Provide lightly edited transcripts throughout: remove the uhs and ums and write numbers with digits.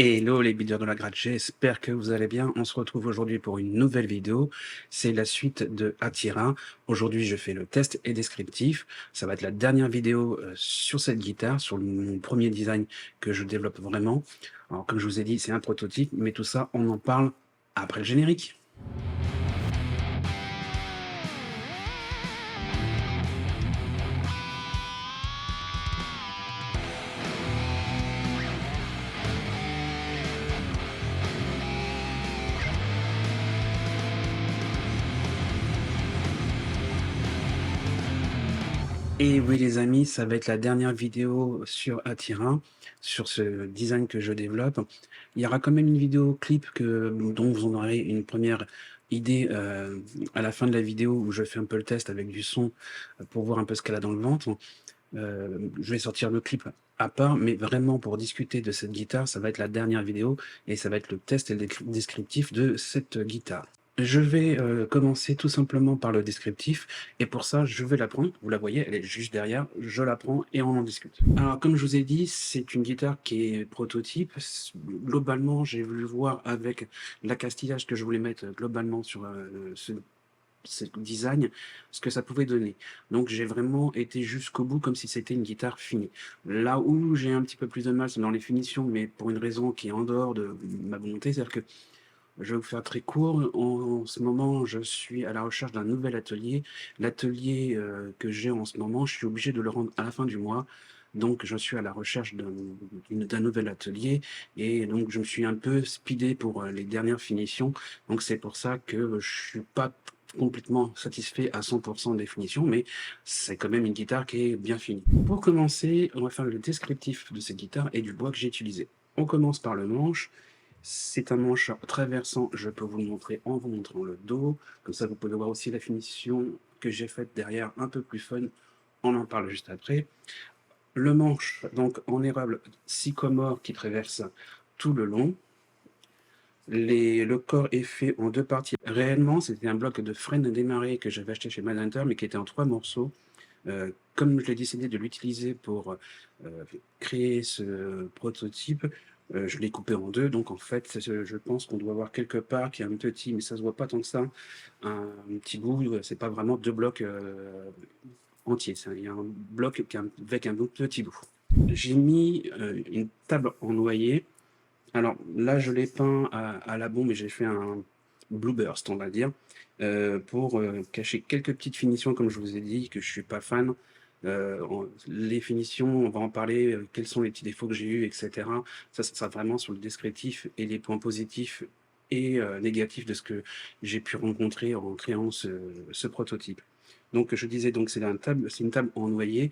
Hello les builders de la gratte, j'espère que vous allez bien. On se retrouve aujourd'hui pour une nouvelle vidéo. C'est la suite de Attira. Aujourd'hui, je fais le test et descriptif. Ça va être la dernière vidéo sur cette guitare, sur mon premier design que je développe vraiment. Alors, comme je vous ai dit, c'est un prototype, mais tout ça, on en parle après le générique. Et oui les amis, ça va être la dernière vidéo sur Attira, sur ce design que je développe. Il y aura quand même une vidéo clip dont vous en aurez une première idée à la fin de la vidéo où je fais un peu le test avec du son pour voir un peu ce qu'elle a dans le ventre. Je vais sortir le clip à part, mais vraiment pour discuter de cette guitare, ça va être la dernière vidéo et ça va être le test et le descriptif de cette guitare. Je vais commencer tout simplement par le descriptif et pour ça, je vais la prendre. Vous la voyez, elle est juste derrière. Je la prends et on en discute. Alors, comme je vous ai dit, c'est une guitare qui est prototype. Globalement, j'ai voulu voir avec l'accastillage que je voulais mettre globalement sur ce design, ce que ça pouvait donner. Donc j'ai vraiment été jusqu'au bout comme si c'était une guitare finie. Là où j'ai un petit peu plus de mal, c'est dans les finitions, mais pour une raison qui est en dehors de ma volonté, c'est-à-dire que je vais vous faire très court. En ce moment, je suis à la recherche d'un nouvel atelier. L'atelier que j'ai en ce moment, je suis obligé de le rendre à la fin du mois. Donc, je suis à la recherche d'un nouvel atelier et donc je me suis un peu speedé pour les dernières finitions. Donc, c'est pour ça que je suis pas complètement satisfait à 100% des finitions, mais c'est quand même une guitare qui est bien finie. Pour commencer, on va faire le descriptif de cette guitare et du bois que j'ai utilisé. On commence par le manche. C'est un manche très versant, je peux vous le montrer en vous montrant le dos, comme ça vous pouvez voir aussi la finition que j'ai faite derrière, un peu plus fun, on en parle juste après. Le manche, donc en érable sycomore qui traverse tout le long. Le corps est fait en deux parties. Réellement, c'était un bloc de freine démarré que j'avais acheté chez Manhunter, mais qui était en 3 morceaux. Comme j'ai décidé de l'utiliser pour créer ce prototype, je l'ai coupé en deux. Donc en fait, je pense qu'on doit voir quelque part qu'il y a un petit, mais ça se voit pas tant que ça, un petit bout. C'est pas vraiment deux blocs entiers. Il y a un bloc avec un petit bout. J'ai mis une table en noyer. Alors là, je l'ai peint à la bombe et j'ai fait un blue burst, on va dire, pour cacher quelques petites finitions, comme je vous ai dit, que je suis pas fan. Les finitions, on va en parler, quels sont les petits défauts que j'ai eus, etc. Ça sera vraiment sur le descriptif et les points positifs et négatifs de ce que j'ai pu rencontrer en créant ce prototype. Donc je disais, donc c'est une table en noyer.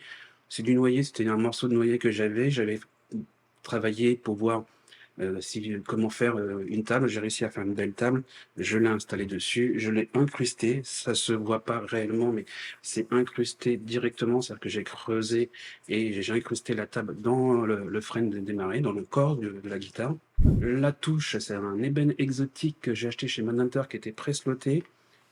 C'est du noyer, c'était un morceau de noyer que j'avais travaillé pour voir comment faire une table. J'ai réussi à faire une belle table, je l'ai installée dessus, je l'ai incrusté, ça se voit pas réellement, mais c'est incrusté directement, c'est-à-dire que j'ai creusé et j'ai incrusté la table dans le frein de démarrer, dans le corps de la guitare. La touche, c'est un ébène exotique que j'ai acheté chez Manhunter qui était pré-sloté.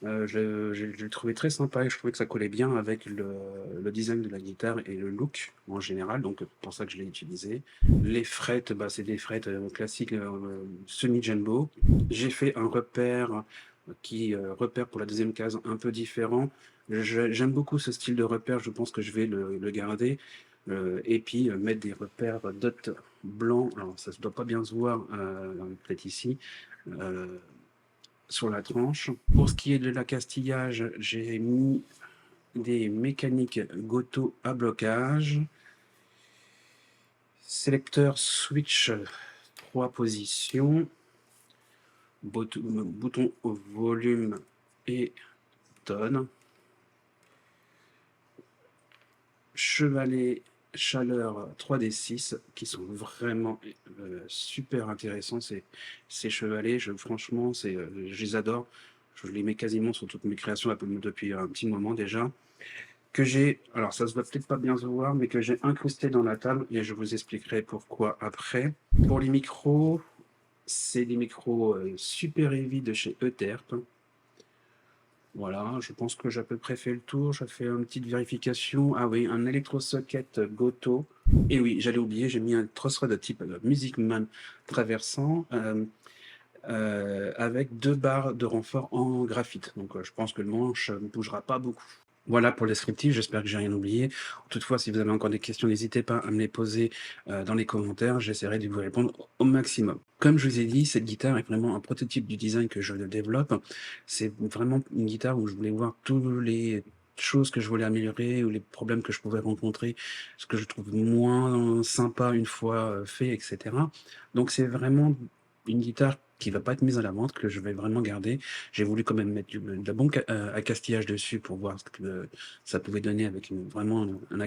Je l'ai trouvé très sympa et je trouvais que ça collait bien avec le design de la guitare et le look en général, donc pour ça que je l'ai utilisé. Les frettes, bah, c'est des frettes classiques semi-jumbo. J'ai fait un repère qui repère pour la deuxième case un peu différent. J'aime beaucoup ce style de repère, je pense que je vais le garder. Et puis mettre des repères dots blancs, alors ça ne doit pas bien se voir peut-être ici, euh, sur la tranche. Pour ce qui est de l'accastillage, j'ai mis des mécaniques Goto à blocage. Sélecteur switch 3 positions. Bouton volume et tonne. Chevalet chaleur 3D6 qui sont vraiment super intéressants ces chevalets. Franchement, je les adore. Je les mets quasiment sur toutes mes créations depuis un petit moment déjà. Alors ça se voit peut-être pas bien se voir, mais que j'ai incrusté dans la table et je vous expliquerai pourquoi après. Pour les micros, c'est des micros super heavy de chez Euterpe. Voilà, je pense que j'ai à peu près fait le tour. Je fais une petite vérification. Ah oui, un électrosocket Goto. Et oui, j'allais oublier, j'ai mis un truss-rod de type Music Man traversant avec 2 barres de renfort en graphite. Donc je pense que le manche ne bougera pas beaucoup. Voilà pour le descriptif, j'espère que j'ai rien oublié. Toutefois, si vous avez encore des questions, n'hésitez pas à me les poser dans les commentaires, j'essaierai de vous répondre au maximum. Comme je vous ai dit, cette guitare est vraiment un prototype du design que je développe. C'est vraiment une guitare où je voulais voir tous les choses que je voulais améliorer ou les problèmes que je pouvais rencontrer, ce que je trouve moins sympa une fois fait, etc. Donc c'est vraiment une guitare qui va pas être mise à la vente, que je vais vraiment garder. J'ai voulu quand même mettre de la bon accastillage dessus pour voir ce que ça pouvait donner avec vraiment un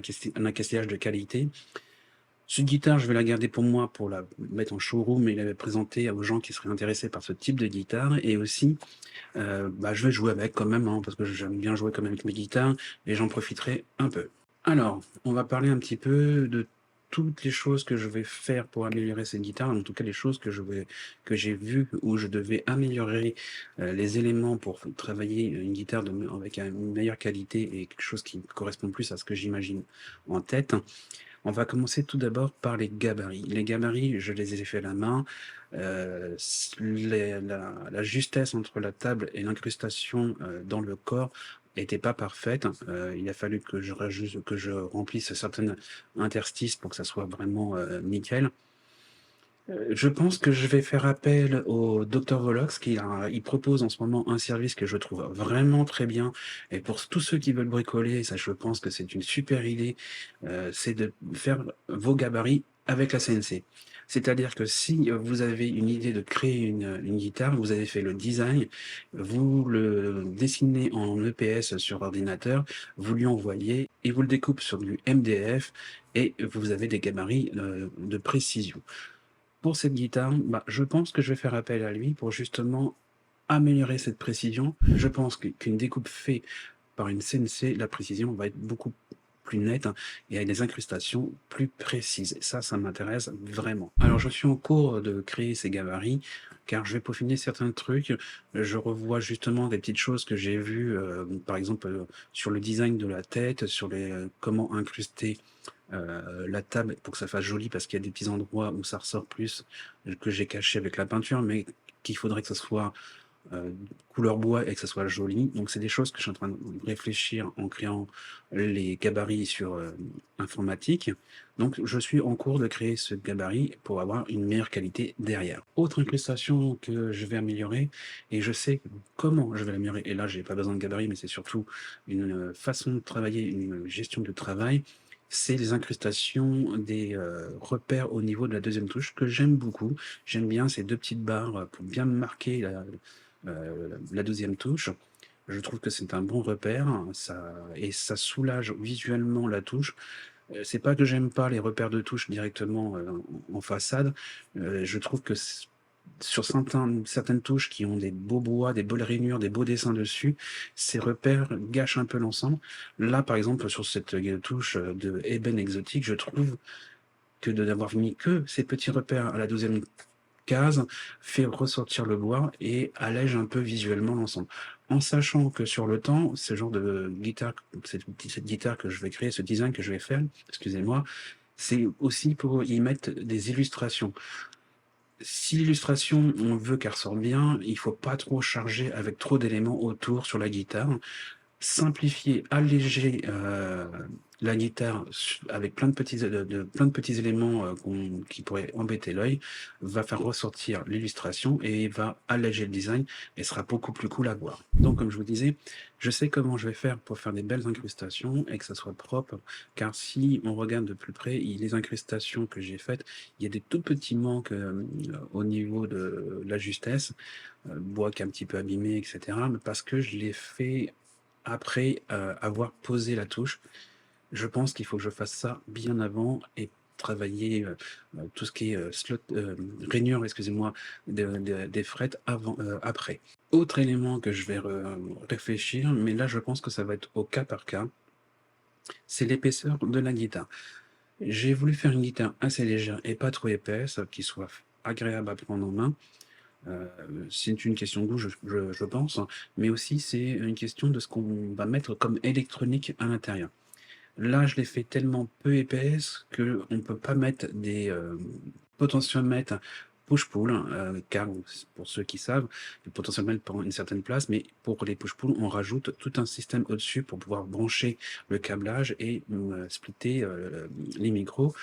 accastillage de qualité. Cette guitare, je vais la garder pour moi, pour la mettre en showroom et la présenter aux gens qui seraient intéressés par ce type de guitare. Et aussi, je vais jouer avec quand même, hein, parce que j'aime bien jouer quand même avec mes guitares, et j'en profiterai un peu. Alors, on va parler un petit peu de toutes les choses que je vais faire pour améliorer cette guitare, en tout cas les choses que j'ai vues où je devais améliorer les éléments pour travailler une guitare avec une meilleure qualité et quelque chose qui correspond plus à ce que j'imagine en tête. On va commencer tout d'abord par les gabarits. Les gabarits, je les ai fait à la main. La justesse entre la table et l'incrustation dans le corps n'était pas parfaite. Il a fallu que que je remplisse certains interstices pour que ça soit vraiment nickel. Je pense que je vais faire appel au Dr Volox il propose en ce moment un service que je trouve vraiment très bien. Et pour tous ceux qui veulent bricoler, ça je pense que c'est une super idée, c'est de faire vos gabarits avec la CNC. C'est-à-dire que si vous avez une idée de créer une guitare, vous avez fait le design, vous le dessinez en EPS sur ordinateur, vous lui envoyez et vous le découpez sur du MDF et vous avez des gabarits de précision. Pour cette guitare, je pense que je vais faire appel à lui pour justement améliorer cette précision. Je pense qu'une découpe faite par une CNC, la précision va être beaucoup plus nette, hein, et avec des incrustations plus précises. Et ça m'intéresse vraiment. Alors je suis en cours de créer ces gabarits, car je vais peaufiner certains trucs. Je revois justement des petites choses que j'ai vues, par exemple sur le design de la tête, sur comment incruster la table pour que ça fasse joli, parce qu'il y a des petits endroits où ça ressort plus, que j'ai caché avec la peinture, mais qu'il faudrait que ça soit couleur bois et que ça soit joli. Donc c'est des choses que je suis en train de réfléchir en créant les gabarits sur informatique. Donc je suis en cours de créer ce gabarit pour avoir une meilleure qualité derrière. Autre incrustation que je vais améliorer, et je sais comment je vais l'améliorer, et là j'ai pas besoin de gabarit, mais c'est surtout une façon de travailler, une gestion de travail, c'est les incrustations des repères au niveau de la deuxième touche que j'aime beaucoup. J'aime bien ces deux petites barres pour bien marquer la deuxième touche. Je trouve que c'est un bon repère, et ça soulage visuellement la touche. C'est pas que j'aime pas les repères de touche directement en façade. Je trouve que sur certaines touches qui ont des beaux bois, des belles rainures, des beaux dessins dessus, ces repères gâchent un peu l'ensemble. Là, par exemple, sur cette touche de ébène exotique, je trouve que de n'avoir mis que ces petits repères à la deuxième case fait ressortir le bois et allège un peu visuellement l'ensemble. En sachant que sur le temps, ce genre de guitare, cette guitare que je vais créer, ce design que je vais faire, excusez-moi, c'est aussi pour y mettre des illustrations. Si l'illustration, on veut qu'elle ressorte bien, il faut pas trop charger avec trop d'éléments autour sur la guitare. Simplifier, alléger la guitare avec plein de petits éléments qui pourraient embêter l'œil, va faire ressortir l'illustration et va alléger le design et sera beaucoup plus cool à voir. Donc comme je vous disais, je sais comment je vais faire pour faire des belles incrustations et que ça soit propre, car si on regarde de plus près, les incrustations que j'ai faites, il y a des tout petits manques au niveau de la justesse, bois qui est un petit peu abîmé, etc. Mais parce que je l'ai fait après avoir posé la touche. Je pense qu'il faut que je fasse ça bien avant et travailler tout ce qui est rainure, excusez-moi, des frettes après. Autre élément que je vais réfléchir, mais là je pense que ça va être au cas par cas, c'est l'épaisseur de la guitare. J'ai voulu faire une guitare assez légère et pas trop épaisse, qui soit agréable à prendre en main. C'est une question de goût, je pense, mais aussi c'est une question de ce qu'on va mettre comme électronique à l'intérieur. Là, je l'ai fait tellement peu épaisse qu'on ne peut pas mettre des potentiomètres push-pull, car pour ceux qui savent, le potentiomètre prend une certaine place, mais pour les push-pull, on rajoute tout un système au-dessus pour pouvoir brancher le câblage et splitter les micros.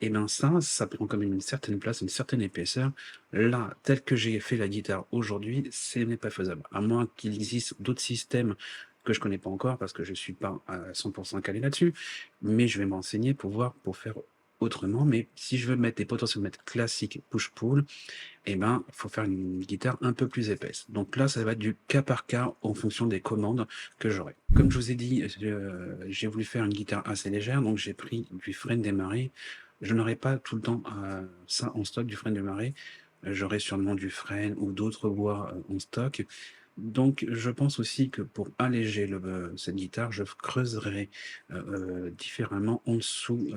Et bien ça prend quand même une certaine place, une certaine épaisseur. Là, tel que j'ai fait la guitare aujourd'hui, ce n'est pas faisable. À moins qu'il existe d'autres systèmes que je connais pas encore parce que je suis pas à 100% calé là-dessus, mais je vais m'enseigner pour voir, pour faire autrement. Mais si je veux mettre des potentiomètres classiques push-pull, eh ben, il faut faire une guitare un peu plus épaisse. Donc là, ça va être du cas par cas en fonction des commandes que j'aurai. Comme je vous ai dit, j'ai voulu faire une guitare assez légère, donc j'ai pris du frein démarré. Je n'aurai pas tout le temps ça en stock, du frein démarré. J'aurai sûrement du frein ou d'autres bois en stock. Donc, je pense aussi que pour alléger cette guitare, je creuserai différemment en dessous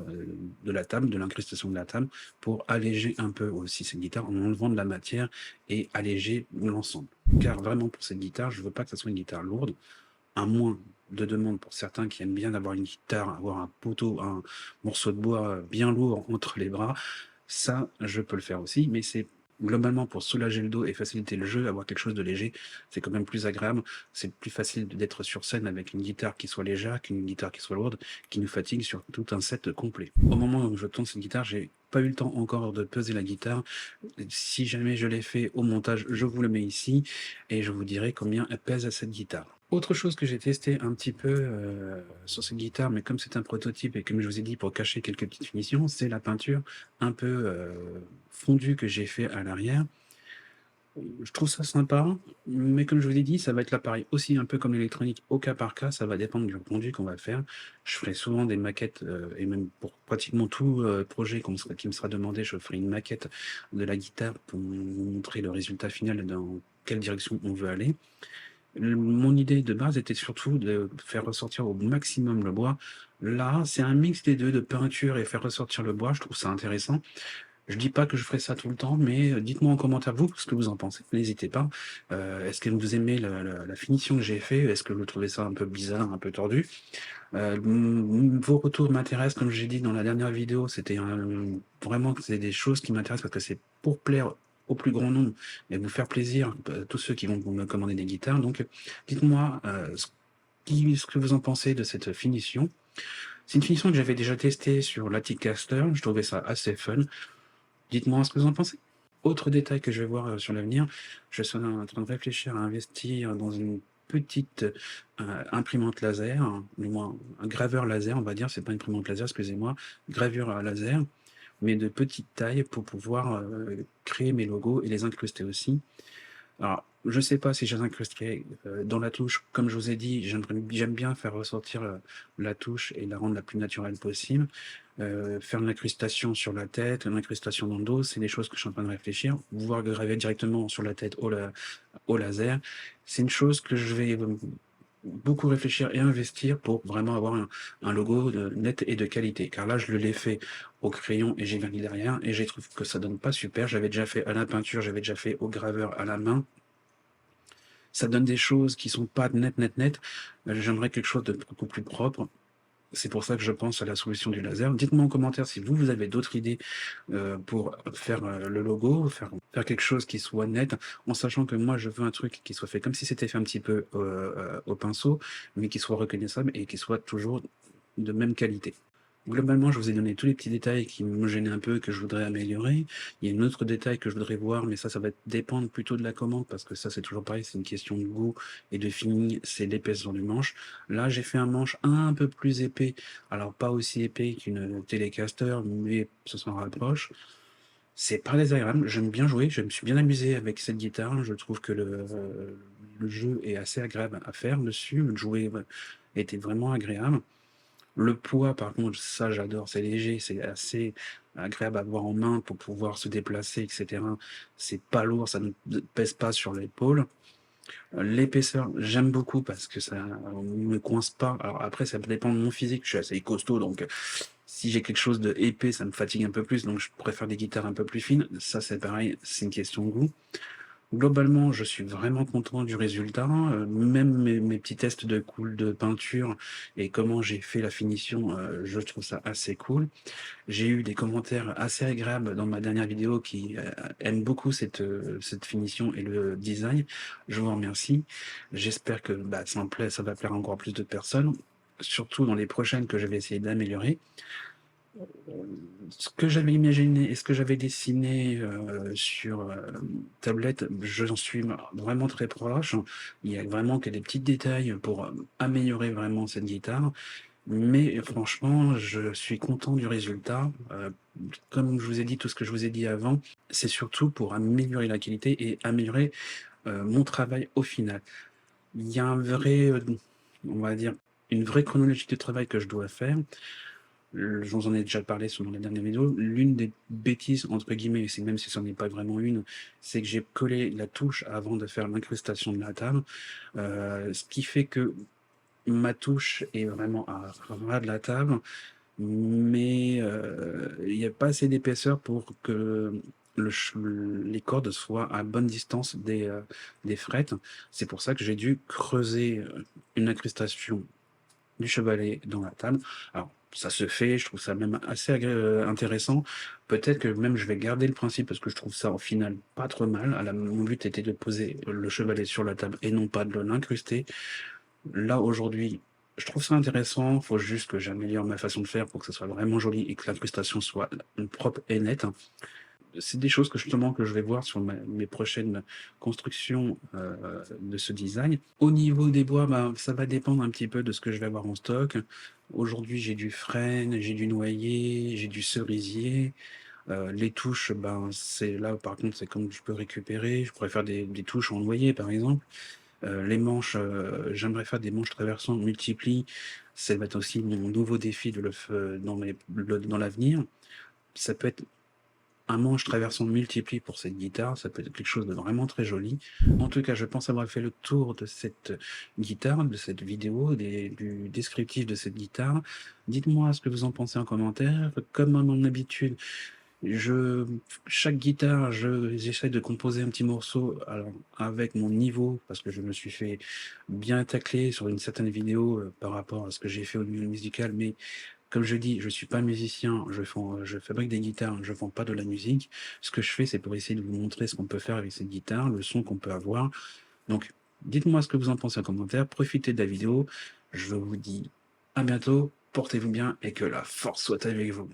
de la table, de l'incrustation de la table, pour alléger un peu aussi cette guitare en enlevant de la matière et alléger l'ensemble. Car vraiment, pour cette guitare, je ne veux pas que ce soit une guitare lourde, à moins de demande pour certains qui aiment bien avoir une guitare, avoir un poteau, un morceau de bois bien lourd entre les bras. Ça, je peux le faire aussi, mais c'est globalement pour soulager le dos et faciliter le jeu, avoir quelque chose de léger, c'est quand même plus agréable. C'est plus facile d'être sur scène avec une guitare qui soit légère qu'une guitare qui soit lourde, qui nous fatigue sur tout un set complet. Au moment où je tourne cette guitare, j'ai pas eu le temps encore de peser la guitare. Si jamais je l'ai fait au montage, je vous le mets ici et je vous dirai combien elle pèse à cette guitare. Autre chose que j'ai testé un petit peu sur cette guitare, mais comme c'est un prototype et comme je vous ai dit pour cacher quelques petites finitions, c'est la peinture un peu fondue que j'ai fait à l'arrière. Je trouve ça sympa, mais comme je vous ai dit, ça va être là pareil aussi un peu comme l'électronique au cas par cas, ça va dépendre du rendu qu'on va faire. Je ferai souvent des maquettes et même pour pratiquement tout projet qui me sera demandé, je ferai une maquette de la guitare pour vous montrer le résultat final dans quelle direction on veut aller. Mon idée de base était surtout de faire ressortir au maximum le bois. Là, c'est un mix des deux, de peinture et faire ressortir le bois, je trouve ça intéressant. Je dis pas que je ferai ça tout le temps, mais dites-moi en commentaire vous ce que vous en pensez. N'hésitez pas. Est-ce que vous aimez la finition que j'ai fait? Est-ce que vous trouvez ça un peu bizarre, un peu tordu? Vos retours m'intéressent, comme j'ai dit dans la dernière vidéo, c'était vraiment c'est des choses qui m'intéressent parce que c'est pour plaire au plus grand nombre et vous faire plaisir, tous ceux qui vont me commander des guitares. Donc, dites-moi ce que vous en pensez de cette finition. C'est une finition que j'avais déjà testée sur l'Aticaster, je trouvais ça assez fun. Dites-moi ce que vous en pensez. Autre détail que je vais voir sur l'avenir, je suis en train de réfléchir à investir dans une petite imprimante laser, du moins un graveur laser, on va dire, c'est pas une imprimante laser, excusez-moi, gravure à laser, mais de petite taille pour pouvoir créer mes logos et les incruster aussi. Alors, je sais pas si je les incrusterai dans la touche. Comme je vous ai dit, j'aime bien faire ressortir la touche et la rendre la plus naturelle possible. Faire une incrustation sur la tête, une incrustation dans le dos, c'est des choses que je suis en train de réfléchir. Pouvoir graver directement sur la tête au laser, c'est une chose que je vais beaucoup réfléchir et investir pour vraiment avoir un logo net et de qualité. Car là, je l'ai fait au crayon et j'ai verni derrière et je trouve que ça donne pas super. J'avais déjà fait à la peinture, j'avais déjà fait au graveur à la main. Ça donne des choses qui sont pas nettes. J'aimerais quelque chose de beaucoup plus propre. C'est pour ça que je pense à la solution du laser. Dites-moi en commentaire si vous avez d'autres idées pour faire le logo, faire quelque chose qui soit net, en sachant que moi je veux un truc qui soit fait comme si c'était fait un petit peu au pinceau, mais qui soit reconnaissable et qui soit toujours de même qualité. Globalement, je vous ai donné tous les petits détails qui me gênaient un peu, que je voudrais améliorer. Il y a un autre détail que je voudrais voir, mais ça va dépendre plutôt de la commande, parce que ça, c'est toujours pareil, c'est une question de goût et de feeling, c'est l'épaisseur du manche. Là, j'ai fait un manche un peu plus épais, alors pas aussi épais qu'une Telecaster, mais ça s'en rapproche. C'est pas désagréable, j'aime bien jouer, je me suis bien amusé avec cette guitare, je trouve que le jeu est assez agréable à faire dessus, le jouer était vraiment agréable. Le poids, par contre, ça j'adore, c'est léger, c'est assez agréable à avoir en main pour pouvoir se déplacer, etc. C'est pas lourd, ça ne pèse pas sur l'épaule. L'épaisseur, j'aime beaucoup parce que ça ne me coince pas. Alors après, ça dépend de mon physique, je suis assez costaud, donc si j'ai quelque chose de épais, ça me fatigue un peu plus, donc je préfère des guitares un peu plus fines. Ça, c'est pareil, c'est une question de goût. Globalement, je suis vraiment content du résultat, même mes petits tests de peinture et comment j'ai fait la finition, je trouve ça assez cool. J'ai eu des commentaires assez agréables dans ma dernière vidéo qui, aiment beaucoup cette finition et le design. Je vous remercie. J'espère que, bah, ça va plaire à encore plus de personnes, surtout dans les prochaines que je vais essayer d'améliorer. Ce que j'avais imaginé et ce que j'avais dessiné, sur, tablette, j'en suis vraiment très proche. Il y a vraiment que des petits détails pour, améliorer vraiment cette guitare, mais franchement, je suis content du résultat. Comme je vous ai dit tout ce que je vous ai dit avant, c'est surtout pour améliorer la qualité et améliorer, mon travail au final. Il y a un vrai, on va dire, une vraie chronologie de travail que je dois faire. Je vous en ai déjà parlé sur la dernière vidéo. L'une des bêtises, entre guillemets, c'est même si ce n'est pas vraiment une, c'est que j'ai collé la touche avant de faire l'incrustation de la table. Ce qui fait que ma touche est vraiment à ras de la table, mais il n'y a pas assez d'épaisseur pour que les cordes soient à bonne distance des frettes. C'est pour ça que j'ai dû creuser une incrustation du chevalet dans la table. Alors, ça se fait, je trouve ça même assez intéressant. Peut-être que même je vais garder le principe parce que je trouve ça au final pas trop mal. Mon but était de poser le chevalet sur la table et non pas de l'incruster. Là, aujourd'hui, je trouve ça intéressant. Il faut juste que j'améliore ma façon de faire pour que ça soit vraiment joli et que l'incrustation soit propre et nette. C'est des choses que justement que je vais voir sur mes prochaines constructions de ce design. Au niveau des bois, bah, ça va dépendre un petit peu de ce que je vais avoir en stock. Aujourd'hui, j'ai du frêne, j'ai du noyer, j'ai du cerisier. Les touches, ben, c'est là par contre, c'est comme je peux récupérer. Je pourrais faire des touches en noyer par exemple. Les manches, j'aimerais faire des manches traversant multipli. Ça va être aussi mon nouveau défi de dans l'avenir. Ça peut être un manche traversant multipli pour cette guitare, ça peut être quelque chose de vraiment très joli. En tout cas, je pense avoir fait le tour de cette guitare, de cette vidéo, du descriptif de cette guitare. Dites-moi ce que vous en pensez en commentaire. Comme à mon habitude, je chaque guitare, j'essaie de composer un petit morceau, alors avec mon niveau, parce que je me suis fait bien tacler sur une certaine vidéo, par rapport à ce que j'ai fait au niveau musical, mais comme je dis, je suis pas musicien, je fabrique des guitares, je vends pas de la musique. Ce que je fais, c'est pour essayer de vous montrer ce qu'on peut faire avec cette guitare, le son qu'on peut avoir. Donc, dites-moi ce que vous en pensez en commentaire, profitez de la vidéo. Je vous dis à bientôt, portez-vous bien et que la force soit avec vous.